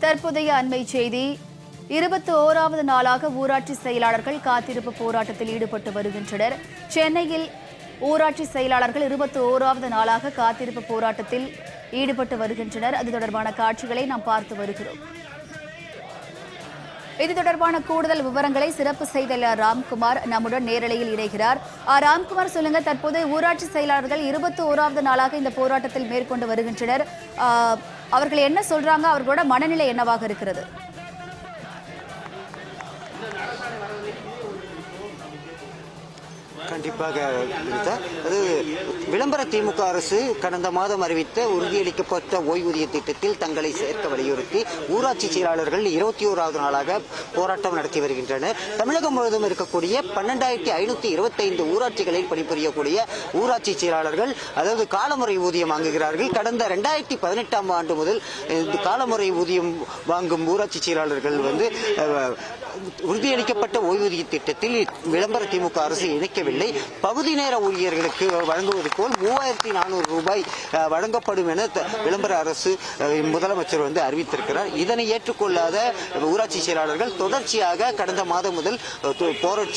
தற்போதைய அண்மை செய்தி 21வது நாளாக ஊராட்சி செயலாளர்கள் காத்திருப்பு போராட்டத்தில் ஈடுபட்டு வருகின்றனர். சென்னையில் ஊராட்சி செயலாளர்கள் 21வது நாளாக காத்திருப்பு போராட்டத்தில் ஈடுபட்டு வருகின்றனர். அது தொடர்பான காட்சிகளை நாம் பார்த்து வருகிறோம். இது தொடர்பான கூடுதல் விவரங்களை சிறப்பு செய்தியாளர் ராம்குமார் நம்முடன் நேரலையில் இணைகிறார். ராம்குமார், சொல்லுங்க, தற்போது ஊராட்சி செயலாளர்கள் 21வது நாளாக இந்த போராட்டத்தில் மேற்கொண்டு வருகின்றனர். அவர்கள் என்ன சொல்றாங்க? அவர்களோட மனநிலை என்னவாக இருக்கிறது? கண்டிப்பாக அது விளம்பர திமுக அரசு கடந்த மாதம் அறிவித்த உறுதியளிக்கப்பட்ட ஓய்வூதிய திட்டத்தில் தங்களை சேர்க்க வலியுறுத்தி ஊராட்சி செயலாளர்கள் 21வது நாளாக போராட்டம் நடத்தி வருகின்றனர். தமிழகம் முழுவதும் இருக்கக்கூடிய 12,525 ஊராட்சிகளில் பணிபுரியக்கூடிய ஊராட்சி செயலாளர்கள் அதாவது காலமுறை ஊதியம் வாங்குகிறார்கள். கடந்த 2018ஆம் ஆண்டு முதல் காலமுறை ஊதியம் வாங்கும் ஊராட்சி செயலாளர்கள் உறுதியளிக்கப்பட்ட ஓய்வூதிய திட்டத்தில் விளம்பர திமுக அரசு இணைக்கவில்லை. பகுதி நேர ஊழியர்களுக்கு வழங்குவது போல் 3,400 ரூபாய் வழங்கப்படும் என விளம்பர அரசு முதலமைச்சர் அறிவித்திருக்கிறார். இதனை ஏற்றுக்கொள்ளாத ஊராட்சி செயலாளர்கள் தொடர்ச்சியாக கடந்த மாதம் முதல்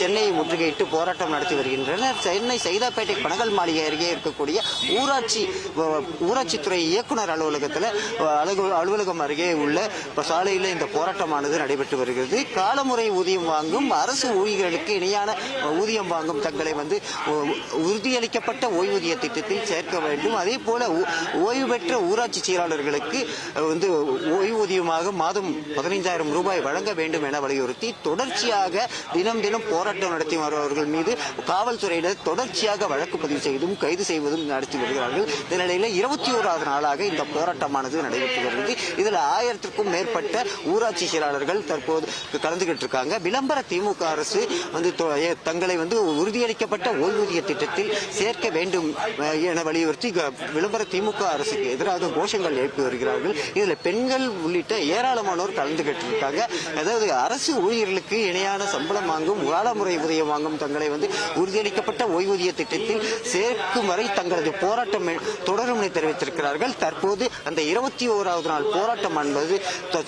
சென்னையை முற்றுகையிட்டு போராட்டம் நடத்தி வருகின்றனர். சென்னை சைதாப்பேட்டை பனகல் மாளிகை அருகே இருக்கக்கூடிய ஊராட்சித்துறை இயக்குநர் அலுவலகம் அருகே உள்ள சாலையில் இந்த போராட்டமானது நடைபெற்று வருகிறது. காலமுறை ஊதியம் வாங்கும் அரசு ஊழியர்களுக்கு இணையான ஊதியம் வாங்கும் தங்களை உறுதியளிக்கப்பட்ட ஓய்வூதிய திட்டத்தில் சேர்க்க வேண்டும். அதே போல ஓய்வு பெற்ற ஊராட்சி செயலாளர்களுக்கு ஓய்வூதியமாக மாதம் 15,000 ரூபாய் வழங்க வேண்டும் என வலியுறுத்தி தொடர்ச்சியாக தினம் போராட்டம் நடத்தி வருபவர்கள் மீது காவல்துறையினர் தொடர்ச்சியாக வழக்கு பதிவு செய்வதும் கைது செய்வதும் நடத்தி வருகிறார்கள். இந்த நிலையில் 21வது நாளாக இந்த போராட்டமானது நடைபெற்று வருகிறது. இதில் 1000க்கும் மேற்பட்ட ஊராட்சி செயலாளர்கள் தற்போது கலந்துகிட்டு இருக்காங்க. விளம்பர திமுக அரசு தங்களை உறுதியளிக்கப்பட்ட ஓய்வூதிய திட்டத்தில் சேர்க்க வேண்டும் என வலியுறுத்தி விளம்பர திமுக அரசுக்கு எதிராக கோஷங்கள் எழுப்பி வருகிறார்கள். இதுல பெண்கள் உள்ளிட்ட ஏராளமானோர் கலந்துகிட்டு இருக்காங்க. அதாவது அரசு ஊழியர்களுக்கு இணையான சம்பளம் வாங்கும் காலமுறை ஊதியம் வாங்கும் தங்களை உறுதியளிக்கப்பட்ட ஓய்வூதிய திட்டத்தில் சேர்க்கும் வரை தங்களது போராட்டம் தொடரும் என தெரிவித்திருக்கிறார்கள். தற்போது அந்த 21வது நாள் போராட்டம் என்பது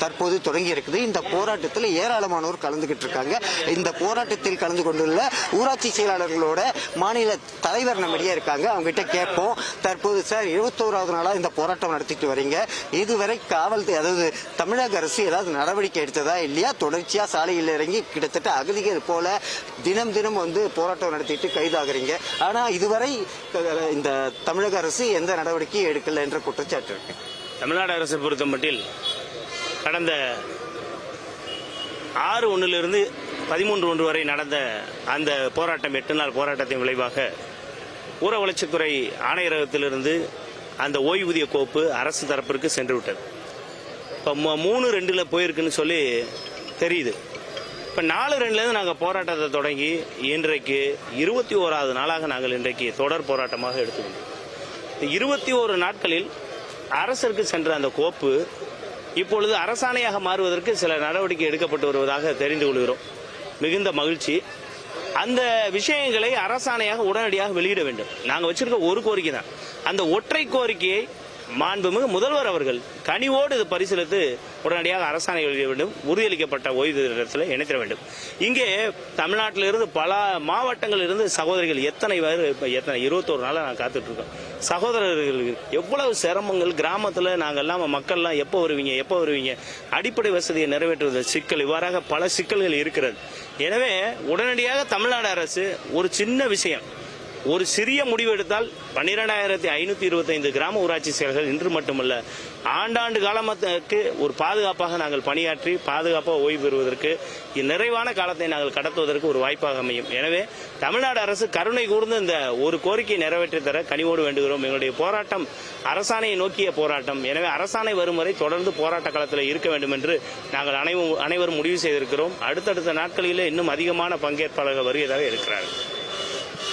தற்போது தொடங்கி இருக்குது. இந்த போராட்டத்தில் ஏராளமானோர் கலந்துகிட்டு இருக்காங்க. இந்த போராட்டத்தில் கலந்து கொண்டுள்ள ஊராட்சி செயலாளர்களோட மாநில தலைவர் நம்மிடையே இருக்காங்க. அவங்க கிட்ட கேட்போம். தற்போது சார் 21வது நாளா இந்த போராட்டம் நடத்திட்டு வரீங்க. இதுவரை அதாவது தமிழக அரசு ஏதாவது நடவடிக்கை எடுத்ததா இல்லையா? தொடர்ச்சியா சாலையில் இறங்கி கிட்டத்தட்ட அகதிகள் போல தினம் போராட்டம் நடத்திட்டு கைதாகிறீங்க. ஆனா இதுவரை இந்த தமிழக அரசு எந்த நடவடிக்கையும் எடுக்கல என்ற குற்றச்சாட்டு இருக்கு. தமிழ்நாடு அரசை பொறுத்த மட்டில் கடந்த 6/1 13/1 வரை நடந்த அந்த போராட்டம் 8 நாள் போராட்டத்தின் விளைவாக ஊர வளர்ச்சித்துறை ஆணையரகத்திலிருந்து அந்த ஓய்வூதிய கோப்பு அரசு தரப்பிற்கு சென்று விட்டது. இப்போ 3/2 போயிருக்குன்னு சொல்லி தெரியுது. இப்போ 4/2 நாங்கள் போராட்டத்தை தொடங்கி இன்றைக்கு 21வது நாளாக நாங்கள் இன்றைக்கு தொடர் போராட்டமாக எடுத்துக்கொண்டோம். 21 நாட்களில் அரசிற்கு சென்ற அந்த கோப்பு இப்பொழுது அரசாணையாக மாறுவதற்கு சில நடவடிக்கை எடுக்கப்பட்டு வருவதாக தெரிந்து கொள்கிறோம். மிகுந்த மகிழ்ச்சி. அந்த விஷயங்களை அரசாணையாக உடனடியாக வெளியிட வேண்டும். நாங்கள் வச்சிருக்க ஒரு கோரிக்கை தான். அந்த ஒற்றை கோரிக்கையை மாண்புமிகு முதல்வர் அவர்கள் கனிவோடு இது பரிசீலித்து உடனடியாக அரசாணை வெளியிட வேண்டும். உறுதியளிக்கப்பட்ட ஓய்வூதியத்தில் இணைத்திட வேண்டும். இங்கே தமிழ்நாட்டிலிருந்து பல மாவட்டங்களிலிருந்து சகோதரிகள் எத்தனை 21 நாளாக நான் காத்துட்டு இருக்கோம். சகோதரர்கள் எவ்வளவு சிரமங்கள் கிராமத்தில் நாங்கள் எல்லாம் மக்கள்லாம் எப்போ வருவீங்க அடிப்படை வசதியை நிறைவேற்றுவது சிக்கல், இவ்வாறாக பல சிக்கல்கள் இருக்கிறது. எனவே உடனடியாக தமிழ்நாடு அரசு ஒரு சின்ன விஷயம், ஒரு சிறிய முடிவு எடுத்தால் 12,525 கிராம ஊராட்சி செயலர்கள் இன்று மட்டுமல்ல ஆண்டாண்டு காலத்துக்கு ஒரு பாதுகாப்பாக நாங்கள் பணியாற்றி பாதுகாப்பாக ஓய்வு பெறுவதற்கு நிறைவான காலத்தை நாங்கள் கடத்துவதற்கு ஒரு வாய்ப்பாக அமையும். எனவே தமிழ்நாடு அரசு கருணை கூர்ந்து இந்த ஒரு கோரிக்கையை நிறைவேற்றி தர கனிவோடு வேண்டுகிறோம். எங்களுடைய போராட்டம் அரசாணையை நோக்கிய போராட்டம். எனவே அரசாணை வரும் வரை தொடர்ந்து போராட்ட களத்தில் இருக்க வேண்டும் என்று நாங்கள் அனைவரும் முடிவு செய்திருக்கிறோம். அடுத்தடுத்த நாட்களிலே இன்னும் அதிகமான பங்கேற்பாளர்கள் வருவதாக இருக்கிறார்கள்.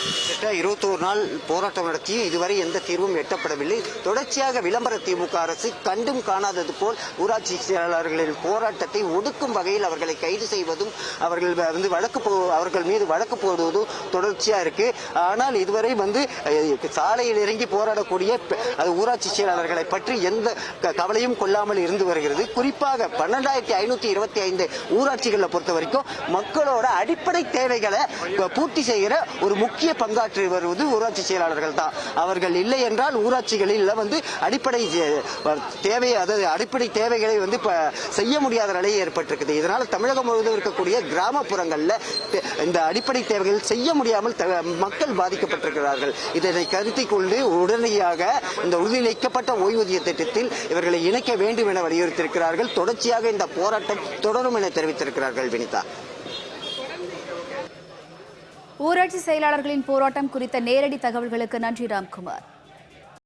21 நாள் போராட்டம் நடத்தியும் இதுவரை எந்த தீர்வும் எட்டப்படவில்லை. தொடர்ச்சியாக விளம்பர திமுக அரசு கண்டும் காணாதது போல் ஊராட்சி செயலாளர்களின் போராட்டத்தை ஒடுக்கும் வகையில் அவர்களை கைது செய்வதும் அவர்கள் மீது வழக்கு போடுவதும் தொடர்ச்சியா இருக்கு. ஆனால் இதுவரை சாலையில் இறங்கி போராடக்கூடிய ஊராட்சி செயலாளர்களை பற்றி எந்த கவலையும் கொள்ளாமல் இருந்து வருகிறது. குறிப்பாக 12,525 ஊராட்சிகளை பொறுத்த வரைக்கும் மக்களோட அடிப்படை தேவைகளை பூர்த்தி செய்கிற ஒரு முக்கிய பங்காற்றி வருவது ஊராட்சி செயலாளர்கள் தான். அவர்கள் இல்லை என்றால் ஊராட்சிகளில் அடிப்படை தேவைகளை செய்ய முடியாத நிலை ஏற்பட்டிருக்குது. இதனால் தமிழகம் முழுவதும் இருக்கக்கூடிய கிராமப்புறங்களில் இந்த அடிப்படை தேவைகள் செய்ய முடியாமல் மக்கள் பாதிக்கப்பட்டிருக்கிறார்கள். இதனை கருத்தில் கொண்டு உடனடியாக இந்த உறுதியளிக்கப்பட்ட ஓய்வூதிய திட்டத்தில் இவர்களை இணைக்க வேண்டும் என வலியுறுத்தியிருக்கிறார்கள். தொடர்ச்சியாக இந்த போராட்டம் தொடரும் என தெரிவித்திருக்கிறார்கள். வினிதா, ஊராட்சி செயலாளர்களின் போராட்டம் குறித்த நேரடி தகவல்களுக்கு நன்றி ராம்குமார்.